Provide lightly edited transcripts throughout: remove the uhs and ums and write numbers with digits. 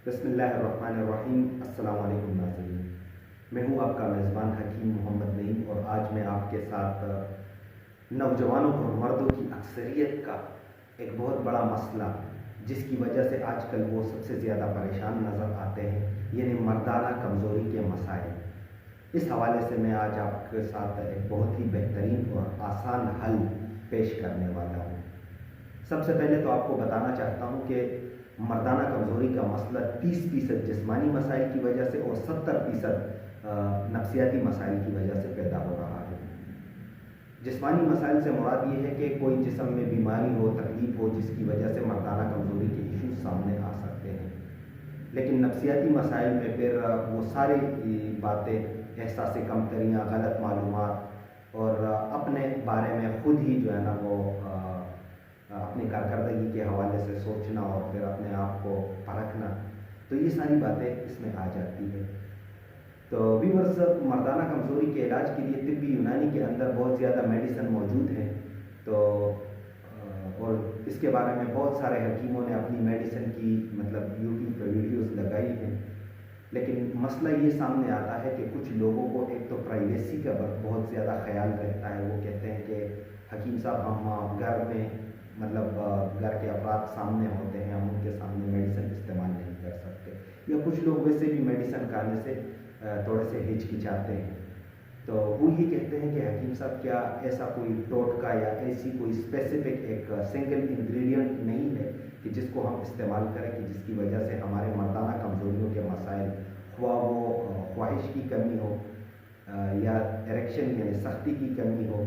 بسم اللہ الرحمن الرحیم۔ السلام علیکم ناظرین، میں ہوں آپ کا میزبان حکیم محمد نعیم، اور آج میں آپ کے ساتھ نوجوانوں اور مردوں کی اکثریت کا ایک بہت بڑا مسئلہ جس کی وجہ سے آج کل وہ سب سے زیادہ پریشان نظر آتے ہیں، یعنی مردانہ کمزوری کے مسائل، اس حوالے سے میں آج آپ کے ساتھ ایک بہت ہی بہترین اور آسان حل پیش کرنے والا ہوں۔ سب سے پہلے تو آپ کو بتانا چاہتا ہوں کہ مردانہ کمزوری کا مسئلہ 30% جسمانی مسائل کی وجہ سے اور 70% نفسیاتی مسائل کی وجہ سے پیدا ہو رہا ہے۔ جسمانی مسائل سے مراد یہ ہے کہ کوئی جسم میں بیماری ہو، تکلیف ہو، جس کی وجہ سے مردانہ کمزوری کے ایشوز سامنے آ سکتے ہیں، لیکن نفسیاتی مسائل میں پھر وہ ساری باتیں، احساس کمتریاں، غلط معلومات اور اپنے بارے میں خود ہی جو ہے نا وہ اپنی کارکردگی کے حوالے سے سوچنا اور پھر اپنے آپ کو پرکھنا، تو یہ ساری باتیں اس میں آ جاتی ہے۔ تو ویورز، مردانہ کمزوری کے علاج کے لیے طبی یونانی کے اندر بہت زیادہ میڈیسن موجود ہیں، تو اور اس کے بارے میں بہت سارے حکیموں نے اپنی میڈیسن کی یوٹیوب پہ ویڈیوز لگائی ہیں، لیکن مسئلہ یہ سامنے آتا ہے کہ کچھ لوگوں کو ایک تو پرائیویسی کا بہت زیادہ خیال رہتا ہے۔ وہ کہتے ہیں کہ حکیم صاحب ہم گھر میں گھر کے افراد سامنے ہوتے ہیں، ہم ان کے سامنے میڈیسن استعمال نہیں کر سکتے، یا کچھ لوگ ویسے بھی میڈیسن کھانے سے تھوڑے سے ہچکچاتے ہیں، تو وہ یہ کہتے ہیں کہ حکیم صاحب کیا ایسا کوئی ٹوٹکا یا ایسی کوئی اسپیسیفک ایک سنگل انگریڈینٹ نہیں ہے کہ جس کو ہم استعمال کریں کہ جس کی وجہ سے ہمارے مردانہ کمزوریوں کے مسائل، خواہ وہ خواہش کی کمی ہو یا اریکشن یعنی سختی کی کمی ہو،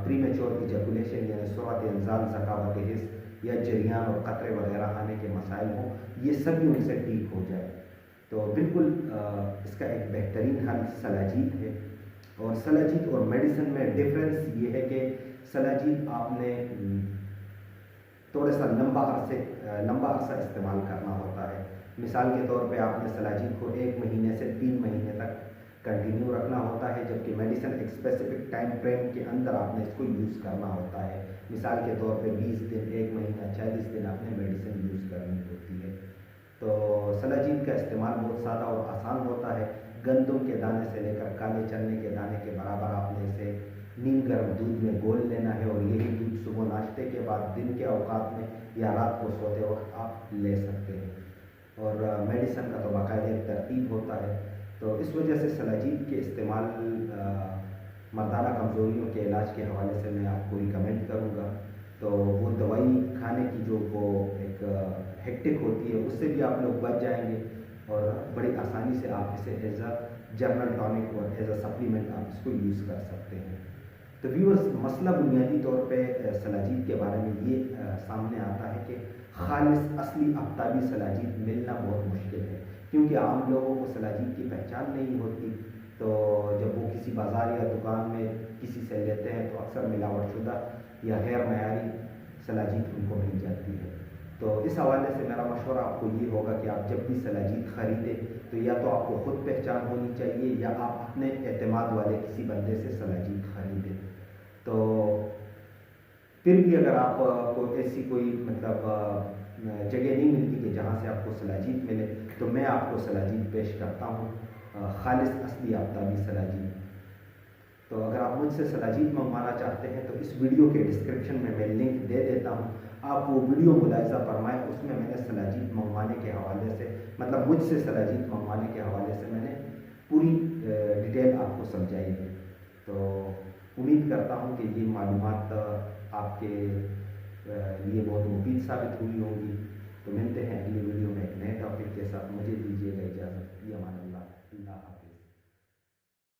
پریمیچور ایجیکولیشن یعنی سرعت انزال ذکاوت حس، یا جریان اور قطرے وغیرہ آنے کے مسائل ہوں، یہ سبھی ان سے ٹھیک ہو جائے، تو بالکل اس کا ایک بہترین حل سلاجید ہے۔ اور سلاجید اور میڈیسن میں ڈفرینس یہ ہے کہ سلاجید آپ نے تھوڑا سا لمبا عرصہ استعمال کرنا ہوتا ہے۔ مثال کے طور پہ آپ نے سلاجید کو 1 مہینے سے 3 مہینے تک کنٹینیو رکھنا ہوتا ہے، جبکہ میڈیسن ایک اسپیسیفک ٹائم فریم کے اندر آپ نے اس کو یوز کرنا ہوتا ہے۔ مثال کے طور پہ 20 دن، 1 مہینہ، 40 دن آپ نے میڈیسن یوز کرنی ہوتی ہے۔ تو سلاجید کا استعمال بہت سادہ اور آسان ہوتا ہے۔ گندم کے دانے سے لے کر کالے چنے کے دانے کے برابر آپ نے اسے نیم گرم دودھ میں گھول لینا ہے، اور یہی دودھ صبح ناشتے کے بعد، دن کے اوقات میں یا رات کو سوتے وقت آپ لے سکتے ہیں، اور میڈیسن کا تو باقاعدہ ایک ترتیب ہوتا ہے۔ تو اس وجہ سے سلاجید کے استعمال مردانہ کمزوریوں کے علاج کے حوالے سے میں آپ کو ریکمینڈ کروں گا۔ تو وہ دوائی کھانے کی جو وہ ایک ہیکٹک ہوتی ہے، اس سے بھی آپ لوگ بچ جائیں گے، اور بڑی آسانی سے آپ اسے ایز اے جنرل ٹانک اور ایز اے سپلیمنٹ آپ اس کو یوز کر سکتے ہیں۔ تو ویورز، مسئلہ بنیادی طور پہ سلاجید کے بارے میں یہ سامنے آتا ہے کہ خالص اصلی آفتابی سلاجید ملنا بہت مشکل ہے، کیونکہ عام لوگوں کو سلاجید کی پہچان نہیں ہوتی، تو جب وہ کسی بازار یا دکان میں کسی سے لیتے ہیں تو اکثر ملاوٹ شدہ یا غیر معیاری سلاجید ان کو مل جاتی ہے۔ تو اس حوالے سے میرا مشورہ آپ کو یہ ہوگا کہ آپ جب بھی سلاجید خریدیں تو یا تو آپ کو خود پہچان ہونی چاہیے، یا آپ اپنے اعتماد والے کسی بندے سے سلاجید خریدیں۔ تو پھر بھی اگر آپ کو ایسی کوئی جگہ نہیں ملتی کہ جہاں سے آپ کو سلاجید ملے، تو میں آپ کو سلاجید پیش کرتا ہوں، خالص اصلی آفتابی سلاجید۔ تو اگر آپ مجھ سے سلاجید منگوانا چاہتے ہیں تو اس ویڈیو کے ڈسکرپشن میں لنک دے دیتا ہوں، آپ وہ ویڈیو ملاحظہ فرمائیں، اس میں نے سلاجید منگوانے کے حوالے سے مجھ سے سلاجید منگوانے کے حوالے سے میں نے پوری ڈیٹیل آپ کو سمجھائی ہے۔ تو امید کرتا ہوں کہ یہ معلومات آپ کے لیے بہت مفید ثابت ہوئی ہوں گی۔ تو ملتے ہیں اگلی ویڈیو میں۔